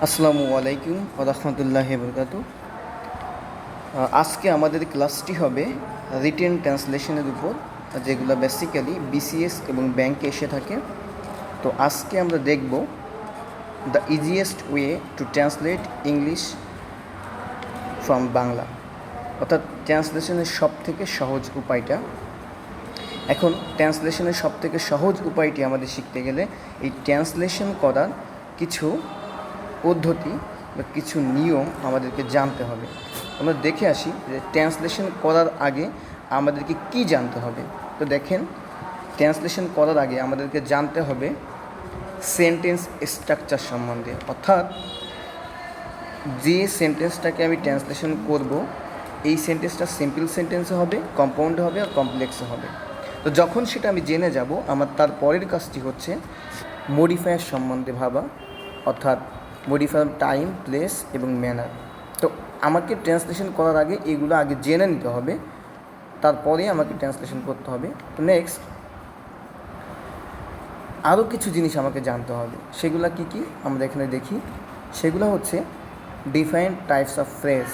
আসসালামু আলাইকুম রহমতুল্লাহি বরকাতু। আজকে আমাদের ক্লাসটি হবে রিটেন ট্রান্সলেশনের উপর, যেগুলো বেসিক্যালি বিসিএস এবং ব্যাংকে এসে থাকে। তো আজকে আমরা দেখব the easiest way to translate English from Bangla, অর্থাৎ ট্রান্সলেশনের সবথেকে সহজ উপায়টা। এখন ট্রান্সলেশনের সবথেকে সহজ উপায়টি আমাদের শিখতে গেলে এই ট্রান্সলেশন করার কিছু পদ্ধতি বা কিছু নিয়ম আমাদেরকে জানতে হবে। আমরা দেখে আসি যে ট্রান্সলেশন করার আগে আমাদেরকে কি জানতে হবে। তো দেখেন, ট্রান্সলেশন করার আগে আমাদেরকে জানতে হবে সেন্টেন্স স্ট্রাকচার সম্বন্ধে, অর্থাৎ যে সেন্টেন্সটাকে আমি ট্রান্সলেশন করব এই সেন্টেন্সটা সিম্পল সেন্টেন্সে হবে, কম্পাউন্ড হবে আর কমপ্লেক্সে হবে। তো যখন সেটা আমি জেনে যাব, আমার তার পরের কাজটি হচ্ছে মডিফায়ার সম্বন্ধে ভাবা, অর্থাৎ মডিফায়ার টাইম, প্লেস এবং ম্যানার। তো আমাকে ট্রান্সলেশন করার আগে এগুলো আগে জেনে নিতে হবে, তারপরে আমাকে ট্রান্সলেশন করতে হবে। তো নেক্সট আরও কিছু জিনিস আমাকে জানতে হবে। সেগুলো কি কি আমরা এখানে দেখি। সেগুলো হচ্ছে ডিফারেন্ট টাইপস অফ ফ্রেজ,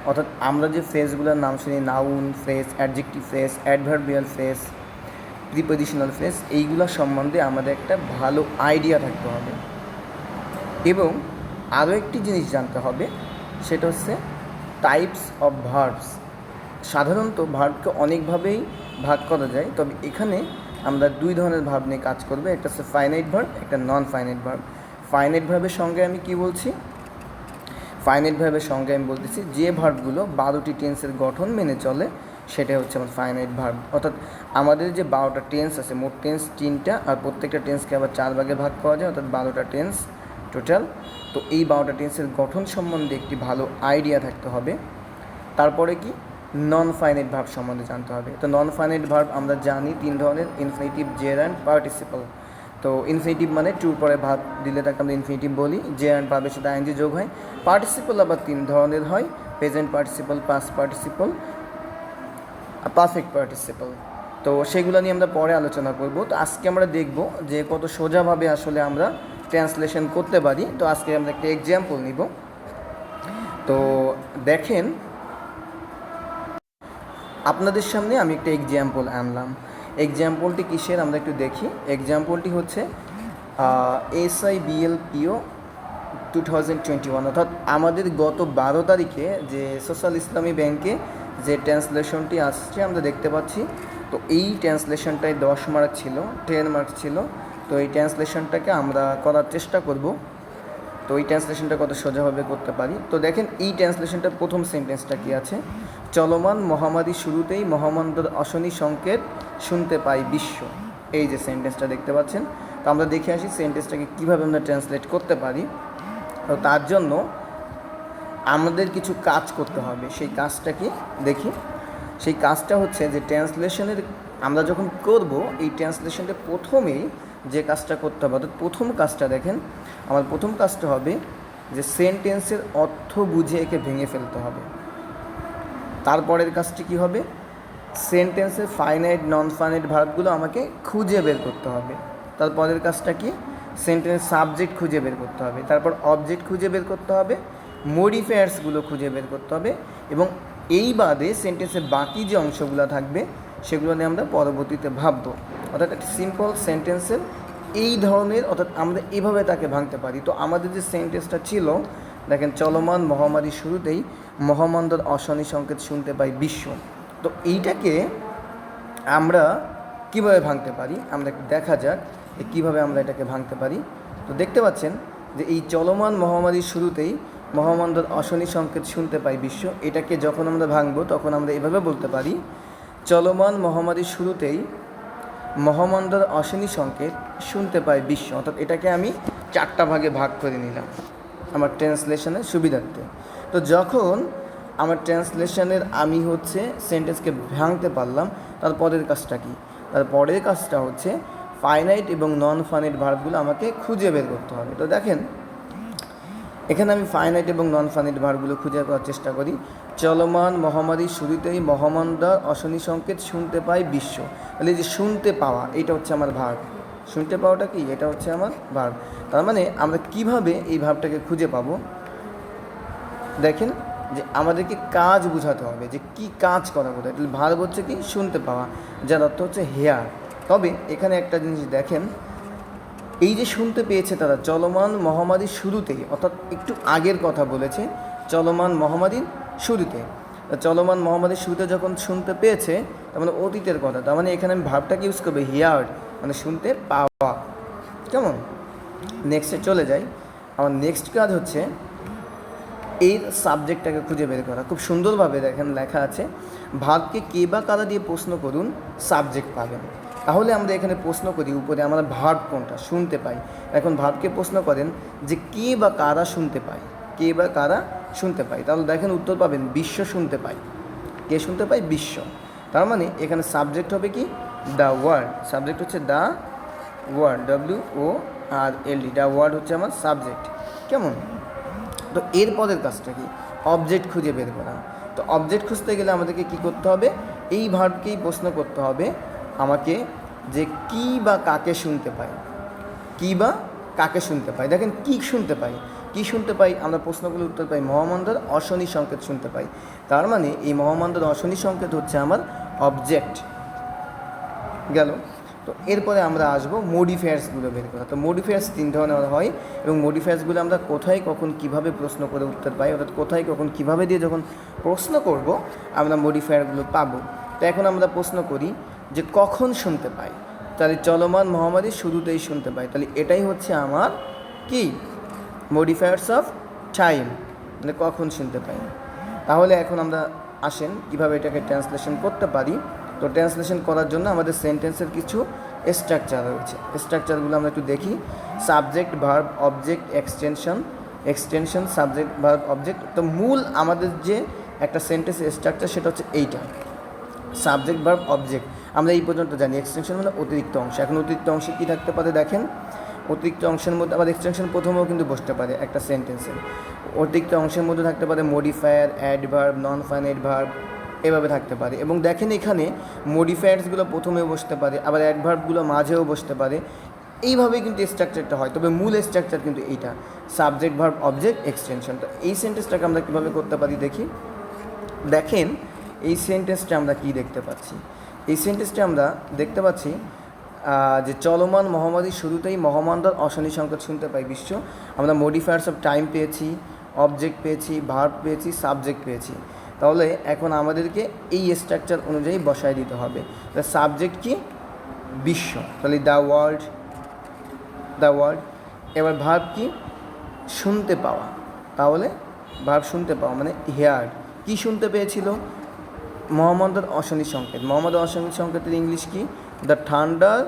অর্থাৎ আমরা যে ফ্রেজগুলোর নাম শুনি, noun phrase, adjective phrase, adverbial phrase, prepositional phrase, এইগুলো সম্বন্ধে আমাদের একটা ভালো আইডিয়া থাকতে হবে। এবং আরও একটি জিনিস জানতে হবে, সেটা হচ্ছে টাইপস অফ ভার্বস। সাধারণত ভার্বকে অনেকভাবেই ভাগ করা যায়, তবে এখানে আমরা দুই ধরনের ভার্ব নিয়ে কাজ করবো। একটা হচ্ছে ফাইনাইট ভার্ব, একটা নন ফাইনাইট ভার্ব। ফাইনাইট ভার্বের সঙ্গে আমি কি বলছি? ফাইনাইট ভার্বের সঙ্গে আমি বলতেছি যে ভার্বগুলো 12টি টেন্সের গঠন মেনে চলে, সেটা হচ্ছে আমার ফাইনাইট ভার্ব। অর্থাৎ আমাদের যে 12টা টেন্স আছে, মোট টেন্স 3টা, আর প্রত্যেকটা টেন্সকে আবার 4 ভাগে ভাগ করা যায়, অর্থাৎ 12টা টেন্স টোটাল। তো এই 12টা টেন্সের গঠন সম্বন্ধে একটি ভালো আইডিয়া থাকতে হবে। তারপরে কি নন ফাইনাইট ভার্ব সম্বন্ধে জানতে হবে। তো নন ফাইনাইট ভার্ব আমরা জানি 3 ধরনের, ইনফিনিটিভ, জের অ্যান্ড পার্টিসিপল। তো ইনফিনিটিভ মানে টুর পরে ভার্ব দিলে তাকে আমরা ইনফিনিটিভ বলি, জের অ্যান্ড ভার্বের সাথে আইএনজি যোগ হয়। পার্টিসিপল আবার 3 ধরনের হয়, present participle, past participle, perfect participle. তো সেগুলো নিয়ে আমরা পরে আলোচনা করব। তো আজকে আমরা দেখব যে কত সোজাভাবে আসলে আমরা ট্রান্সলেশন করতে পারি। তো আজকে আমরা একটা এক্সাম্পল নিব। তো দেখেন, আপনাদের সামনে আমি একটা এক্সাম্পল আনলাম। এক্সাম্পলটি কিসের আমরা একটু দেখি। এক্সাম্পলটি হচ্ছে SIBLPO 2021, অর্থাৎ আমাদের গত 12 তারিখে যে সোশ্যাল ইসলামী ব্যাংকে যে ট্রান্সলেশনটি আসছে আমরা দেখতে পাচ্ছি। তো এই ট্রান্সলেশনটায় 10 মার্ক ছিল, 10 মার্ক ছিল। তো এই ট্রান্সলেশনটাকে আমরা করার চেষ্টা করব। তো এই ট্রান্সলেশনটা কত সোজাভাবে করতে পারি। তো দেখেন, এই ট্রান্সলেশনটার প্রথম সেন্টেন্সটা কি আছে? চলমান মহামারী শুরুতেই মহামন্দার অশনি সংকেত শুনতে পাই বিশ্ব। এই যে সেন্টেন্সটা দেখতে পাচ্ছেন। তো আমরা দেখে আসি সেন্টেন্সটাকে কীভাবে আমরা ট্রান্সলেট করতে পারি। তো তার জন্য আমাদের কিছু কাজ করতে হবে। সেই কাজটা কি দেখি। সেই কাজটা হচ্ছে যে ট্রান্সলেশনের আমরা যখন করব, এই ট্রান্সলেশনটা প্রথমেই যে কাজটা করতে হবে, অর্থাৎ প্রথম কাজটা দেখেন, আমার প্রথম কাজটা হবে যে সেন্টেন্সের অর্থ বুঝে একে ভেঙে ফেলতে হবে। তারপরের কাজটি কী হবে? সেন্টেন্সের ফাইনাইট, নন ফাইনাইট ভার্বগুলো আমাকে খুঁজে বের করতে হবে। তারপরের কাজটা কি? সেন্টেন্স সাবজেক্ট খুঁজে বের করতে হবে, তারপর অবজেক্ট খুঁজে বের করতে হবে, মডিফায়ার্সগুলো খুঁজে বের করতে হবে, এবং এই বাদে সেন্টেন্সের বাকি যে অংশগুলো থাকবে সেগুলো নিয়ে আমরা পরবর্তীতে ভাববো। অর্থাৎ একটা সিম্পল সেন্টেন্সের এই ধরনের, অর্থাৎ আমরা এভাবে তাকে ভাঙতে পারি। তো আমাদের যে সেন্টেন্সটা ছিল, দেখেন, চলমান মহামারীর শুরুতেই মহামন্দার অশনি সংকেত শুনতে পাই বিশ্ব। তো এইটাকে আমরা কীভাবে ভাঙতে পারি আমরা একটু দেখা যাক কীভাবে আমরা এটাকে ভাঙতে পারি। তো দেখতে পাচ্ছেন যে এই চলমান মহামারীর শুরুতেই মহামন্দার অশনি সংকেত শুনতে পাই বিশ্ব, এটাকে যখন আমরা ভাঙবো তখন আমরা এভাবে বলতে পারি, চলমান মহামারীর শুরুতেই মহামন্দার অশনি সংকেত শুনতে পাই বিশ্ব। অর্থাৎ এটাকে আমি 4টা ভাগে ভাগ করে নিলাম আমার ট্রান্সলেশনের সুবিধার্থে। তো যখন আমার ট্রান্সলেশনের আমি হচ্ছে সেন্টেন্সকে ভাঙতে পারলাম, তারপরের কাজটা কি? তারপরের কাজটা হচ্ছে ফাইনাইট এবং নন ফাইনাইট ভার্বগুলো আমাকে খুঁজে বের করতে হবে। তো দেখেন, এখানে আমি ফাইনাইট এবং নন ফাইনাইট ভার্বগুলো খুঁজে পাওয়ার চেষ্টা করি। চলমান মহামারীর শুরুতেই মহামন্দার অশনি সংকেত শুনতে পাই বিশ্ব, তাহলে যে শুনতে পাওয়া, এটা হচ্ছে আমার ভার্ব। শুনতে পাওয়াটা কি, এটা হচ্ছে আমার ভার্ব। তার মানে আমরা কিভাবে এই ভার্বটাকে খুঁজে পাবো, দেখেন যে আমাদেরকে কাজ বোঝাতে হবে যে কি কাজ করা কোথায়। তাহলে ভার্ব হচ্ছে কি শুনতে পাওয়া, যার অর্থ হচ্ছে হেয়ার। তবে এখানে একটা জিনিস দেখেন, এই যে শুনতে পেয়েছে তারা চলমান মহামারীর শুরুতেই, অর্থাৎ একটু আগের কথা বলেছে, চলমান মহামারীর শুরুতে। চলমান মহামারীর শুরুতে যখন শুনতে পেয়েছে, তার মানে অতীতের কথা। তার মানে এখানে আমি ভাবটাকে ইউজ করবে হিয়ার্ড, মানে শুনতে পাওয়া। কেমন? নেক্সটে চলে যাই। আমার নেক্সট কাজ হচ্ছে এর সাবজেক্টটাকে খুঁজে বের করা। খুব সুন্দরভাবে দেখেন লেখা আছে, ভাবকে কে বা কারা দিয়ে প্রশ্ন করুন, সাবজেক্ট পাবেন। তাহলে আমরা এখানে প্রশ্ন করি উপরে আমরা ভার্ব কোনটা শুনতে পাই। এখন ভাবকে প্রশ্ন করেন যে কে বা কারা শুনতে পায়, কে বা কারা শুনতে পায়। তাহলে দেখেন উত্তর পাবেন বিশ্ব শুনতে পায়। কে শুনতে পায়? বিশ্ব। তার মানে এখানে সাবজেক্ট হবে কি দ্য ওয়ার্ল্ড। সাবজেক্ট হচ্ছে the world, WORLD। The world হচ্ছে আমার সাবজেক্ট। কেমন? তো এরপরের কাজটা কি? অবজেক্ট খুঁজে বের করা। তো অবজেক্ট খুঁজতে গেলে আমাদেরকে কী করতে হবে? এই ভার্বকেই প্রশ্ন করতে হবে আমাকে যে কী বা কাকে শুনতে পাই, কী বা কাকে শুনতে পাই। দেখেন কী শুনতে পাই, কী শুনতে পাই, আমরা প্রশ্নগুলোর উত্তর পাই মহামন্দার অশনি সংকেত শুনতে পাই। তার মানে এই মহামন্দার অশনি সংকেত হচ্ছে আমার অবজেক্ট। গেল। তো এরপরে আমরা আসবো মডিফায়ার্সগুলো বের করা। তো মডিফায়ার্স 3 ধরনের হয় এবং মডিফায়ার্সগুলো আমরা কোথায় কখন কিভাবে প্রশ্ন করে উত্তর পাই, অর্থাৎ কোথায় কখন কিভাবে দিয়ে যখন প্রশ্ন করব আমরা মডিফায়ারগুলো পাবো। তো এখন আমরা প্রশ্ন করি যে কখন শুনতে পাই, তাহলে চলমান মহামারীর শুরুতেই শুনতে পাই। তাহলে এটাই হচ্ছে আমার কি মডিফায়ার্স অফ টাইম, মানে কখন শুনতে পাই। তাহলে এখন আমরা আসেন কীভাবে এটাকে ট্রান্সলেশন করতে পারি। তো ট্রান্সলেশন করার জন্য আমাদের সেন্টেন্সের কিছু স্ট্রাকচার রয়েছে। স্ট্রাকচারগুলো আমরা একটু দেখি। Subject, verb, object, extension, subject, verb, object. তো মূল আমাদের যে একটা সেন্টেন্সের স্ট্রাকচার সেটা হচ্ছে এইটা, সাবজেক্ট, ভার্ব, অবজেক্ট। আমরা এই পর্যন্ত জানি। এক্সটেনশন মানে অতিরিক্ত অংশ। এখন অতিরিক্ত অংশে কী থাকতে পারে দেখেন, অতিরিক্ত অংশের মধ্যে আবার এক্সটেনশন প্রথমেও কিন্তু বসতে পারে একটা সেন্টেন্সে। অতিরিক্ত অংশের মধ্যে থাকতে পারে modifier, adverb, non finite verb, এভাবে থাকতে পারে। এবং দেখেন এখানে মডিফায়ার্সগুলো প্রথমেও বসতে পারে, আবার অ্যাডভার্বগুলো মাঝেও বসতে পারে। এইভাবেই কিন্তু স্ট্রাকচারটা হয়। তবে মূল স্ট্রাকচার কিন্তু এইটা, সাবজেক্ট, ভার্ব, অবজেক্ট, এক্সটেনশন। তো এই সেন্টেন্সটাকে আমরা কীভাবে করতে পারি দেখি। দেখেন এই সেন্টেন্সটা আমরা কী দেখতে পাচ্ছি। এই সেন্টেন্সটা আমরা দেখতে পাচ্ছি যে চলমান মহামারীর শুরুতেই মহামন্দার অশনি সংকেত শুনতে পাই বিশ্ব। আমরা মডিফায়ার্স অফ টাইম পেয়েছি, অবজেক্ট পেয়েছি, ভার্ব পেয়েছি, সাবজেক্ট পেয়েছি। তাহলে এখন আমাদেরকে এই স্ট্রাকচার অনুযায়ী বসায় দিতে হবে। সাবজেক্ট কি? বিশ্ব, তাহলে দ্য ওয়ার্ল্ড, দ্য ওয়ার্ল্ড। এবার ভার্ব কি? শুনতে পাওয়া, তাহলে ভার্ব শুনতে পাওয়া মানে হেয়ার। কি শুনতে পেয়েছিল? মহামন্দার অশনি সংকেত। মহামন্দার অশনি সংকেতের ইংলিশ কি? The thunder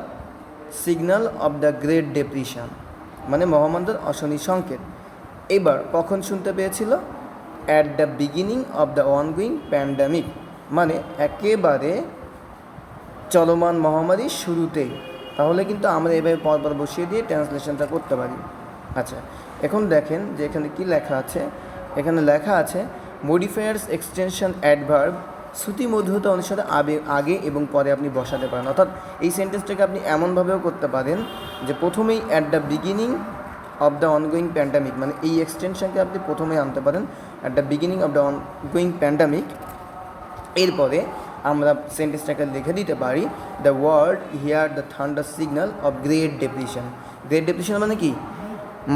signal of the great depression, মানে মহামন্দার অশনি সংকেত। এবার কখন শুনতে পেয়েছিল? At the beginning of the ongoing pandemic, মানে একেবারে চলমান মহামারীর শুরুতেই। তাহলে কিন্তু আমরা এভাবে পরপর বসিয়ে দিয়ে ট্রান্সলেশনটা করতে পারি। আচ্ছা, এখন দেখেন যে এখানে কি লেখা আছে। এখানে লেখা আছে মডিফায়ার্স, এক্সটেনশন, অ্যাডভার্ব শ্রুতিমধুরতা অনুসারে আগে এবং পরে আপনি বসাতে পারেন। অর্থাৎ এই সেন্টেন্সটাকে আপনি এমনভাবেও করতে পারেন যে প্রথমেই at the beginning of the ongoing pandemic, মানে এই এক্সটেনশনকে আপনি প্রথমেই আনতে পারেন at the beginning of the ongoing pandemic. এরপরে আমরা সেন্টেন্সটাকে লিখে দিতে পারি the world here the thunder signal of great depression. Great depression মানে কি?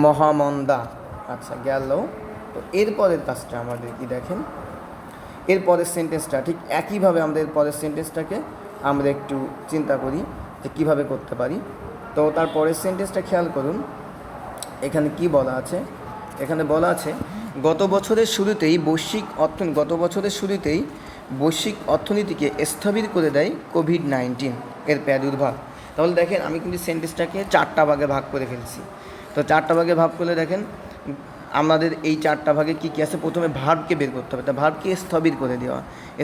মহামন্দা। আচ্ছা গেল। তো এরপরের কাজটা আমাদের কি দেখেন, এরপরের সেন্টেন্সটা ঠিক একইভাবে আমরা এরপরের সেন্টেন্সটাকে আমরা একটু চিন্তা করি যে কীভাবে করতে পারি। তো তারপরের সেন্টেন্সটা খেয়াল করুন, এখানে কি বলা আছে। এখানে বলা আছে গত বছরের শুরুতেই বৈশ্বিক অর্থনীতিকে স্থবির করে দেয় কোভিড-19 এর প্রাদুর্ভাব। তাহলে দেখেন আমি কিন্তু সেন্টেন্সটাকে 4টা ভাগে ভাগ করে ফেলছি। তো 4টা ভাগে ভাগ করলে দেখেন আমাদের এই 4টা ভাগে কী কী আছে। প্রথমে ভার্বকে বের করতে হবে। তা ভার্বকে স্থবির করে দেওয়া,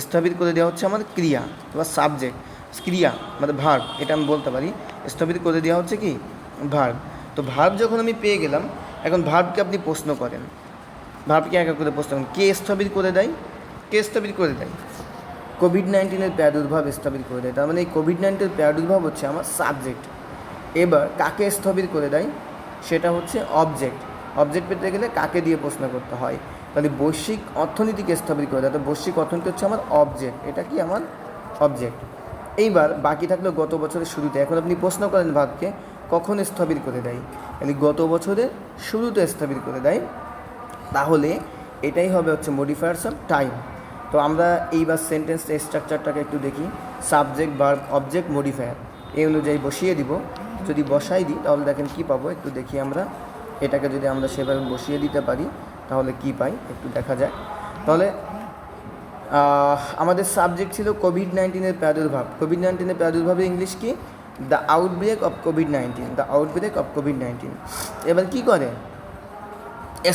স্থবির করে দেওয়া হচ্ছে আমাদের ক্রিয়া বা সাবজেক্ট। ক্রিয়া মানে ভার্ব, এটা আমি বলতে পারি। স্থবির করে দেওয়া হচ্ছে কি? ভার্ব। তো ভার্ব যখন আমি পেয়ে গেলাম, এখন ভার্বকে আপনি প্রশ্ন করেন, ভার্বকে একা করে প্রশ্ন করেন কে স্থবির করে দেয়? কে স্থবির করে দেয়? কোভিড-19 প্রাদুর্ভাব স্থবির করে দেয়। তার মানে এই কোভিড-19 প্রাদুর্ভাব হচ্ছে আমার সাবজেক্ট। এবার কাকে স্থবির করে দেয়, সেটা হচ্ছে অবজেক্ট। অবজেক্ট পেতে গেলে কাকে দিয়ে প্রশ্ন করতে হয়, তাহলে বৈশ্বিক অর্থনীতিকে স্থবির করে দেয়। তো বৈশ্বিক অর্থনীতি হচ্ছে আমার অবজেক্ট, এটা কি আমার অবজেক্ট। এইবার বাকি থাকলো গত বছরের শুরুতে। এখন আপনি প্রশ্ন করেন ভারতকে কখন স্থবির করে দেয়, তাহলে গত বছরের শুরুতে স্থবির করে দেয়, তাহলে এটাই হবে হচ্ছে মডিফায়ার্স অফ টাইম। তো আমরা এইবার সেন্টেন্সের স্ট্রাকচারটাকে একটু দেখি। সাবজেক্ট, ভার্ব, অবজেক্ট, মডিফায়ার এই অনুযায়ী বসিয়ে দিব। যদি বসাই দিই তাহলে দেখেন কি পাবো, একটু দেখি আমরা। এটাকে যদি আমরা সেভাবে বসিয়ে দিতে পারি তাহলে কি পাই একটু দেখা যায়। তাহলে আমাদের সাবজেক্ট ছিল কোভিড-19 প্রাদুর্ভাব। কোভিড-19 প্রাদুর্ভাবের ইংলিশ কি? The outbreak of COVID-19, the outbreak of COVID-19. এবার কি করে?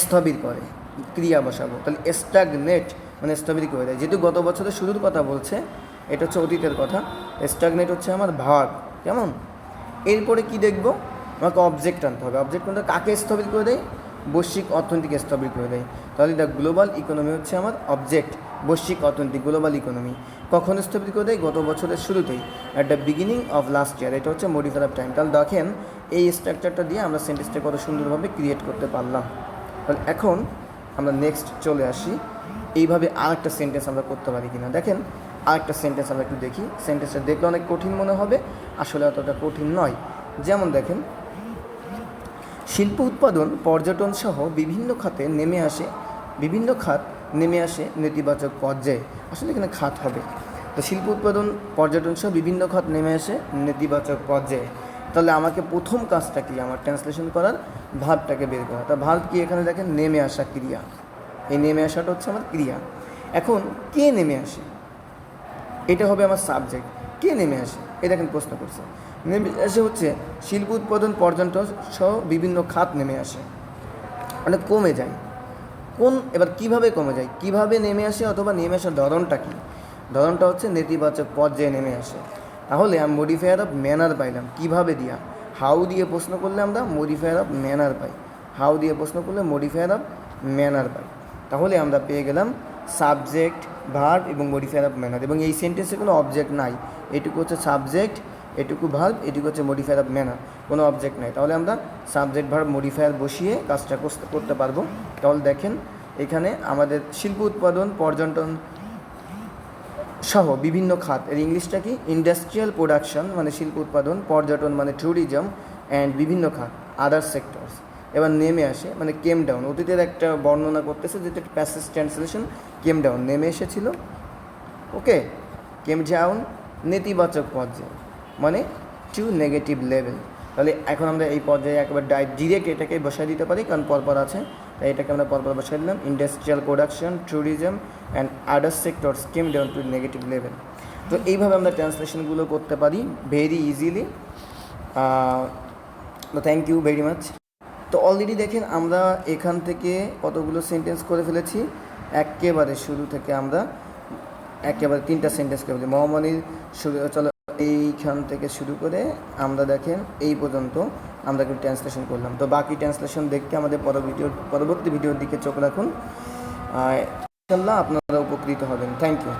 স্থবির করে, ক্রিয়া বসাবো, তাহলে স্ট্যাগনেট মানে স্থবির করে দেয়। যেহেতু গত বছরের শুরুর কথা বলছে, এটা হচ্ছে অতীতের কথা। স্ট্যাগনেট হচ্ছে আমার ভার্ব, কেমন? এরপরে কি দেখব? আমাকে অবজেক্ট আনতে হবে। অবজেক্ট আনতে কাকে স্থবির করে দেয়? বৈশ্বিক অর্থনীতিকে স্থবির করে দেয়। তাহলে দ্য গ্লোবাল ইকোনমি হচ্ছে আমার অবজেক্ট, বৈশ্বিক অর্থনীতি, গ্লোবাল ইকোনমি। কখন স্থবির করে দেয়? গত বছরের শুরুতেই, at the beginning of last year. এটা হচ্ছে মডিফায়ার অফ টাইম। তাহলে দেখেন এই স্ট্রাকচারটা দিয়ে আমরা সেন্টেন্সটা কত সুন্দরভাবে ক্রিয়েট করতে পারলাম। তাহলে এখন আমরা নেক্সট চলে আসি, এইভাবে আরেকটা সেন্টেন্স আমরা করতে পারি কিনা। দেখেন আরেকটা সেন্টেন্স আমরা একটু দেখি। সেন্টেন্সটা দেখলে অনেক কঠিন মনে হবে, আসলে অতটা কঠিন নয়। যেমন দেখেন, শিল্প উৎপাদন, পর্যটন সহ বিভিন্ন খাতে নেমে আসে নেতিবাচক পর্যায়ে। আসলে এখানে খাত হবে। তো শিল্প উৎপাদন, পর্যটন সহ বিভিন্ন খাত নেমে আসে নেতিবাচক পর্যায়ে। তাহলে আমাকে প্রথম কাজটা কি? আমার ট্রান্সলেশন করার ভার্বটাকে বের করা। তা ভার্ব কি? এখানে দেখেন নেমে আসা, ক্রিয়া। এই নেমে আসাটা হচ্ছে আমার ক্রিয়া। এখন কে নেমে আসে? এটা হবে আমার সাবজেক্ট। কে নেমে আসে? এই দেখেন প্রশ্ন করছে। নেমে আসে হচ্ছে শিল্প উৎপাদন, পর্যটন সহ বিভিন্ন খাত নেমে আসে, মানে কমে যায়। এবার কিভাবে কমে যায়, কিভাবে নেমে আসে, অথবা নেমে আসার ধরনটা কী? ধরনটা হচ্ছে নেতিবাচক পর্যায়ে নেমে আসে। তাহলে আমি মডিফায়ার অফ ম্যানার পাইলাম। কিভাবে দিয়া? হাউ দিয়ে প্রশ্ন করলে আমরা modifier of manner pi. How দিয়ে প্রশ্ন করলে মডিফায়ার অফ ম্যানার পাই। তাহলে আমরা পেয়ে গেলাম সাবজেক্ট, ভার্ব এবং মডিফায়ার অফ ম্যানার। এবং এই সেন্টেন্সে কোনো অবজেক্ট নাই। এটুকু হচ্ছে সাবজেক্ট, এটুকু ভার্ব, এটুকু হচ্ছে মডিফায়ার অফ ম্যানার, কোনো অবজেক্ট নাই। তাহলে আমরা সাবজেক্ট, ভার্ব, মডিফায়ার বসিয়ে কাজটা করতে পারবো। তাহলে দেখেন এখানে আমাদের শিল্প উৎপাদন, পর্যটন সহ বিভিন্ন খাত, এর ইংলিশটা কি? ইন্ডাস্ট্রিয়াল প্রোডাকশন মানে শিল্প উৎপাদন, পর্যটন মানে ট্যুরিজম, অ্যান্ড বিভিন্ন খাত আদার সেক্টরস। এবার নেমে আসে মানে কেম ডাউন। অতীতের একটা বর্ণনা করতেছে, যেটা প্যাসেজ ট্রান্সলেশন, কেম ডাউন নেমে এসেছিল। ওকে, কেম ডাউন নেতিবাচক পর্যায়ে মানে টু নেগেটিভ লেভেল। তাহলে এখন আমরা এই পর্যায়ে একবার ডিরেক্ট এটাকে বসাই দিতে পারি, কারণ পরপর আছে, তাই এটাকে আমরা পরপর বসাই দিলাম। Industrial production, tourism and other sectors came down to negative level. তো এইভাবে আমরা ট্রান্সলেশনগুলো করতে পারি ভেরি ইজিলি। তো থ্যাংক ইউ ভেরি মাচ। তো অলরেডি দেখেন আমরা এখান থেকে কতগুলো সেন্টেন্স করে ফেলেছি। একেবারে শুরু থেকে আমরা একেবারে 3টা সেন্টেন্স করে ফেলি। মহামারীর শুরু, চলো এইখান থেকে শুরু করে আমরা দেখেন এই পর্যন্ত আমরা একটু ট্রান্সলেশন করলাম। তো বাকি ট্রান্সলেশন দেখতে আমাদের পরবর্তী ভিডিওর দিকে চোখ রাখুন। ইনশাআল্লাহ আপনারা উপকৃত হবেন। Thank you.